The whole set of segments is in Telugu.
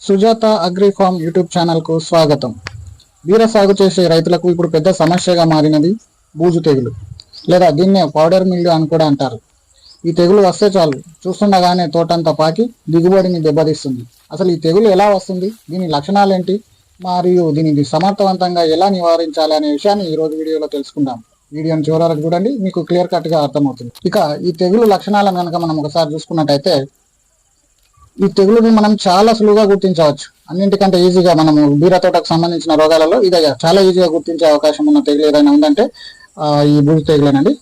సుజాత అగ్రి ఫార్మ్ యూట్యూబ్ ఛానల్కు స్వాగతం. బీర సాగు చేసే రైతులకు ఇప్పుడు పెద్ద సమస్యగా మారినది బూజు తెగులు, లేదా దీన్నే పౌడర్ మిల్లు అని కూడా అంటారు. ఈ తెగులు వస్తే చాలు చూస్తుండగానే తోటంతా పాకి దిగుబడిని దెబ్బతీస్తుంది. అసలు ఈ తెగులు ఎలా వస్తుంది, దీని లక్షణాలు ఏంటి, మరియు దీనిని సమర్థవంతంగా ఎలా నివారించాలి అనే విషయాన్ని ఈరోజు వీడియోలో తెలుసుకుందాం. వీడియోని చివరి వరకు చూడండి, మీకు క్లియర్ కట్గా అర్థమవుతుంది. ఇక ఈ తెగులు లక్షణాలను కనుక మనం ఒకసారి చూసుకున్నట్టయితే, ఈ తెగులుని మనం చాలా సులువుగా గుర్తించవచ్చు. అన్నింటికంటే ఈజీగా మనము బీర తోటకు సంబంధించిన రోగాలలో ఇది చాలా ఈజీగా గుర్తించే అవకాశం ఉన్న తెగులు ఏదైనా ఉందంటే ఈ బూజు తెగులేనండి.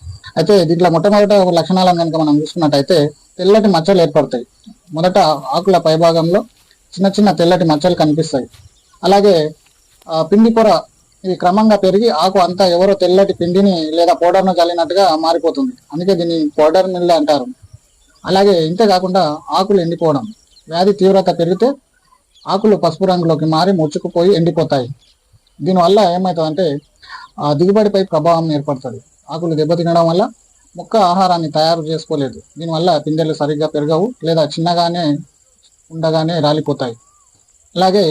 అయితే దీంట్లో మొట్టమొదటి లక్షణాలను కనుక మనం చూసుకున్నట్టయితే తెల్లటి మచ్చలు ఏర్పడతాయి. మొదట ఆకుల పైభాగంలో చిన్న చిన్న తెల్లటి మచ్చలు కనిపిస్తాయి. అలాగే పిండి పొర ఇది క్రమంగా పెరిగి ఆకు అంతా ఎవరో తెల్లటి పిండిని లేదా పౌడర్ను చల్లినట్టుగా మారిపోతుంది. అందుకే దీన్ని పౌడర్ మిల్ అంటారు. అలాగే ఇంతే కాకుండా ఆకులు ఎండిపోవడం, వ్యాధి తీవ్రత పెరిగితే ఆకులు పసుపు రంగులోకి మారి ముచ్చుకుపోయి ఎండిపోతాయి. దీనివల్ల ఏమవుతుందంటే దిగుబడిపై ప్రభావం ఏర్పడుతుంది. ఆకులు దెబ్బతినడం వల్ల మొక్క ఆహారాన్ని తయారు చేసుకోలేదు. దీనివల్ల పిందెలు సరిగ్గా పెరగవు, లేదా చిన్నగానే ఉండగానే రాలిపోతాయి. అలాగే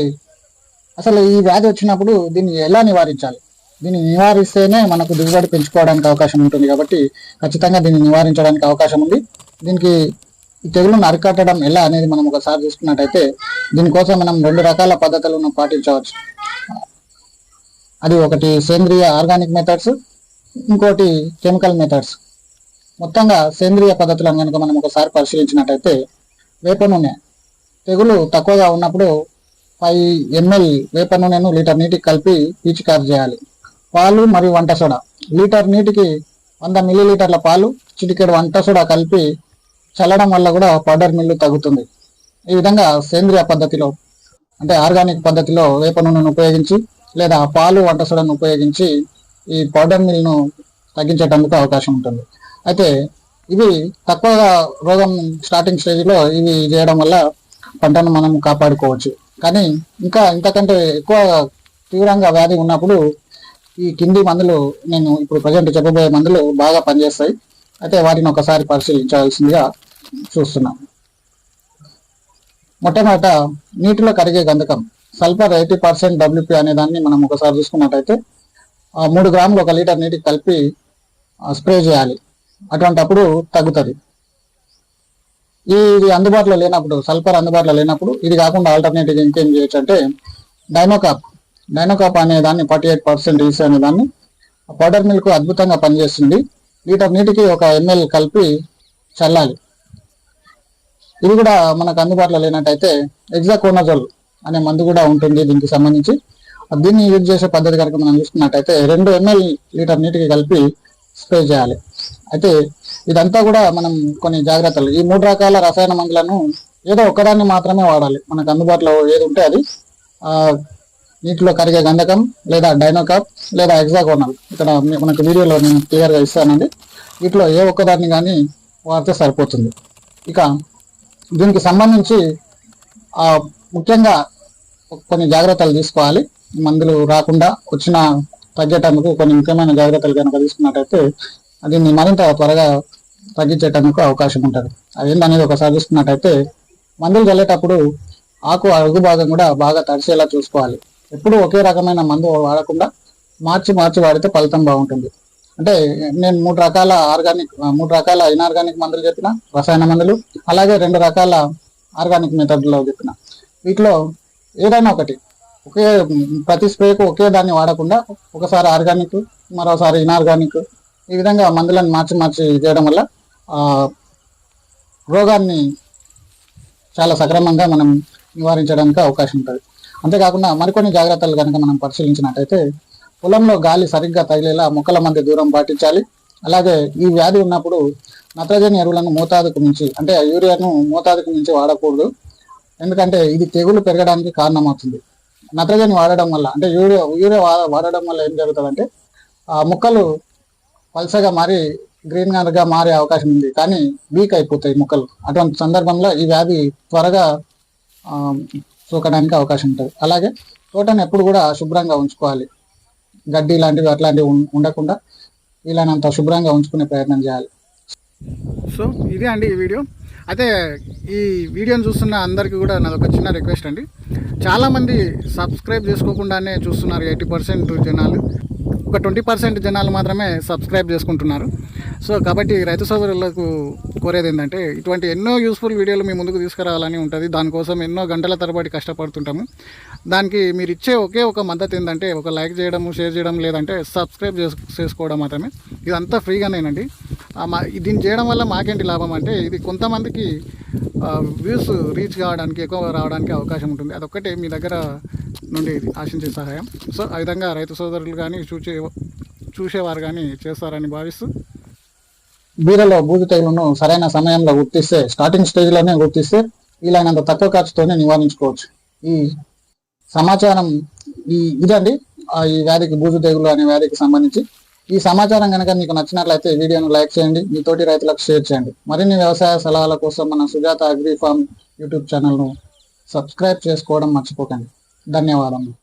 అసలు ఈ వ్యాధి వచ్చినప్పుడు దీన్ని ఎలా నివారించాలి? దీన్ని నివారిస్తేనే మనకు దిగుబడి పెంచుకోవడానికి అవకాశం ఉంటుంది. కాబట్టి ఖచ్చితంగా దీన్ని నివారించడానికి అవకాశం ఉంది. దీనికి ఈ తెగులను అరికట్టడం ఎలా అనేది మనం ఒకసారి చూసుకున్నట్టయితే, దీనికోసం మనం 2 రకాల పద్ధతులను పాటించవచ్చు. అది ఒకటి సేంద్రియ ఆర్గానిక్ మెథడ్స్, ఇంకోటి కెమికల్ మెథడ్స్. మొత్తంగా సేంద్రియ పద్ధతులను కనుక మనం ఒకసారి పరిశీలించినట్టయితే, వేప నూనె తెగులు తక్కువగా ఉన్నప్పుడు 5 ml వేప నూనెను లీటర్ నీటికి కలిపి పిచికారీ చేయాలి. పాలు మరియు వంట సోడా లీటర్ నీటికి 100 మిల్లీలీటర్ల పాలు, చిటికెడు వంట సోడా కలిపి చల్లడం వల్ల కూడా పౌడర్ మిల్లు తగ్గుతుంది. ఈ విధంగా సేంద్రియ పద్ధతిలో అంటే ఆర్గానిక్ పద్ధతిలో వేప నూనెను ఉపయోగించి లేదా పాలు వంట సోడాను ఉపయోగించి ఈ పౌడర్ మిల్ను తగ్గించేటందుకు అవకాశం ఉంటుంది. అయితే ఇవి తక్కువగా రోగం స్టార్టింగ్ స్టేజ్లో ఇవి చేయడం వల్ల పంటను మనం కాపాడుకోవచ్చు. కానీ ఇంకా ఇంతకంటే ఎక్కువ తీవ్రంగా వ్యాధి ఉన్నప్పుడు ఈ కింది మందులు, నేను ఇప్పుడు ప్రజెంట్ చెప్పబోయే మందులు బాగా పనిచేస్తాయి. అయితే వాటిని ఒకసారి పరిశీలించాల్సిందిగా చూస్తున్నాం. మొట్టమొదట నీటిలో కరిగే గంధకం సల్ఫర్ 80% WP అనే దాన్ని మనం ఒకసారి చూసుకున్నట్టయితే 3 గ్రాములు 1 లీటర్ నీటికి కలిపి స్ప్రే చేయాలి. అటువంటప్పుడు తగ్గుతుంది. ఇది అందుబాటులో లేనప్పుడు, సల్ఫర్ అందుబాటులో లేనప్పుడు, ఇది కాకుండా ఆల్టర్నేటివ్ ఇంకేం చేయొచ్చు అంటే డైనోకాప్ అనే దాన్ని 48% ఈసీ అనే దాన్ని పౌడర్ మిల్క్ అద్భుతంగా పనిచేస్తుంది. లీటర్ నీటికి 1 ml కలిపి చల్లాలి. ఇది కూడా మనకు అందుబాటులో లేనట్టయితే హెక్సాకోనజోల్ అనే మందు కూడా ఉంటుంది దీనికి సంబంధించి. దీన్ని యూజ్ చేసే పద్ధతి కనుక మనం చూసుకున్నట్టయితే 2 ml లీటర్ నీటికి కలిపి స్ప్రే చేయాలి. అయితే ఇదంతా కూడా మనం కొన్ని జాగ్రత్తలు, ఈ 3 రకాల రసాయన మందులను ఏదో ఒకదాన్ని మాత్రమే వాడాలి. మనకు అందుబాటులో ఏది ఉంటే అది, నీటిలో కరిగే గంధకం లేదా డైనోకాప్ లేదా హెక్సాకోనల్, ఇక్కడ మనకు వీడియోలో నేను క్లియర్గా ఇస్తానండి. వీటిలో ఏ ఒక్కదాన్ని కానీ వాడితే సరిపోతుంది. ఇక దీనికి సంబంధించి ముఖ్యంగా కొన్ని జాగ్రత్తలు తీసుకోవాలి. మందులు రాకుండా వచ్చిన తగ్గేటందుకు కొన్ని ముఖ్యమైన జాగ్రత్తలు కనుక తీసుకున్నట్టయితే దీన్ని మరింత త్వరగా తగ్గించేటందుకు అవకాశం ఉంటుంది. అది ఏంటనేది ఒకసారి చూసుకున్నట్టయితే, మందులు చల్లేటప్పుడు ఆకు అడుగు భాగం కూడా బాగా తడిసేలా చూసుకోవాలి. ఎప్పుడు ఒకే రకమైన మందు వాడకుండా మార్చి వాడితే ఫలితం బాగుంటుంది. అంటే నేను 3 రకాల ఇన్ఆర్గానిక్ మందులు చెప్పిన, రసాయన మందులు, అలాగే 2 రకాల ఆర్గానిక్ మెథడ్లో చెప్పిన. వీటిలో ఏదైనా ఒకటి, ప్రతి స్ప్రేకు ఒకే దాన్ని వాడకుండా ఒకసారి ఆర్గానిక్, మరోసారి ఇన్ఆర్గానిక్, ఈ విధంగా మందులను మార్చి చేయడం వల్ల రోగాన్ని చాలా సక్రమంగా మనం నివారించడానికి అవకాశం ఉంటుంది. అంతేకాకుండా మరికొన్ని జాగ్రత్తలు కనుక మనం పరిశీలించినట్టయితే, పొలంలో గాలి సరిగ్గా తగిలేలా మొక్కల మధ్య దూరం పాటించాలి. అలాగే ఈ వ్యాధి ఉన్నప్పుడు నత్రజని ఎరువులను మోతాదుకు మించి, అంటే యూరియాను మోతాదుకు మించి వాడకూడదు. ఎందుకంటే ఇది తెగులు పెరగడానికి కారణమవుతుంది. నత్రజని వాడడం వల్ల, అంటే యూరియా వాడడం వల్ల ఏం జరుగుతుందంటే మొక్కలు పల్సగా మారి గ్రీన్గా మారే అవకాశం ఉంది, కానీ వీక్ అయిపోతాయి మొక్కలు. అటువంటి సందర్భంలో ఈ వ్యాధి త్వరగా సోకడానికి అవకాశం ఉంటుంది. అలాగే తోటను ఎప్పుడు కూడా శుభ్రంగా ఉంచుకోవాలి. గడ్డి లాంటివి అట్లాంటివి ఉండకుండా వీలైనంత శుభ్రంగా ఉంచుకునే ప్రయత్నం చేయాలి. సో ఇదే అండి ఈ వీడియో. అయితే ఈ వీడియోని చూస్తున్న అందరికీ కూడా నాది ఒక చిన్న రిక్వెస్ట్ అండి. చాలామంది సబ్స్క్రైబ్ చేసుకోకుండానే చూస్తున్నారు 80% జనాలు. ఒక 20% జనాలు మాత్రమే సబ్స్క్రైబ్ చేసుకుంటున్నారు. సో కాబట్టి రైతు సోదరులకు కోరేది ఏంటంటే, ఇటువంటి ఎన్నో యూస్ఫుల్ వీడియోలు మీ ముందుకు తీసుకురావాలని ఉంటుంది. దానికోసం ఎన్నో గంటల తరబడి కష్టపడుతుంటాము. దానికి మీరు ఇచ్చే ఒకే ఒక మద్దతు ఏంటంటే, ఒక లైక్ చేయడం, షేర్ చేయడం, లేదంటే సబ్స్క్రైబ్ చేసుకోవడం మాత్రమే. ఇదంతా ఫ్రీగానేనండి. దీన్ని చేయడం వల్ల మాకేంటి లాభం అంటే, ఇది కొంతమందికి వ్యూస్ రీచ్ కావడానికి, ఎక్కువ రావడానికి అవకాశం ఉంటుంది. అదొక్కటే మీ దగ్గర నుండి ఆశించే సహాయం. సో ఆ విధంగా రైతు సోదరులు కానీ చూసేవారు కానీ చేస్తారని భావిస్తూ, బీరలో బూజు తెగులును సరైన సమయంలో గుర్తిస్తే, స్టార్టింగ్ స్టేజ్లోనే గుర్తిస్తే వీలైనంత తక్కువ ఖర్చుతోనే నివారించుకోవచ్చు. ఈ సమాచారం ఇదండి ఈ వ్యాధికి, బూజు తెగులు అనే వ్యాధికి సంబంధించి. ఈ సమాచారం కనుక మీకు నచ్చినట్లయితే వీడియోను లైక్ చేయండి, మీ తోటి రైతులకు షేర్ చేయండి. మరిన్ని వ్యవసాయ సలహాల కోసం మన సుజాత అగ్రి ఫార్మ్ యూట్యూబ్ ఛానల్ను సబ్స్క్రైబ్ చేసుకోవడం మర్చిపోకండి. ధన్యవాదములు.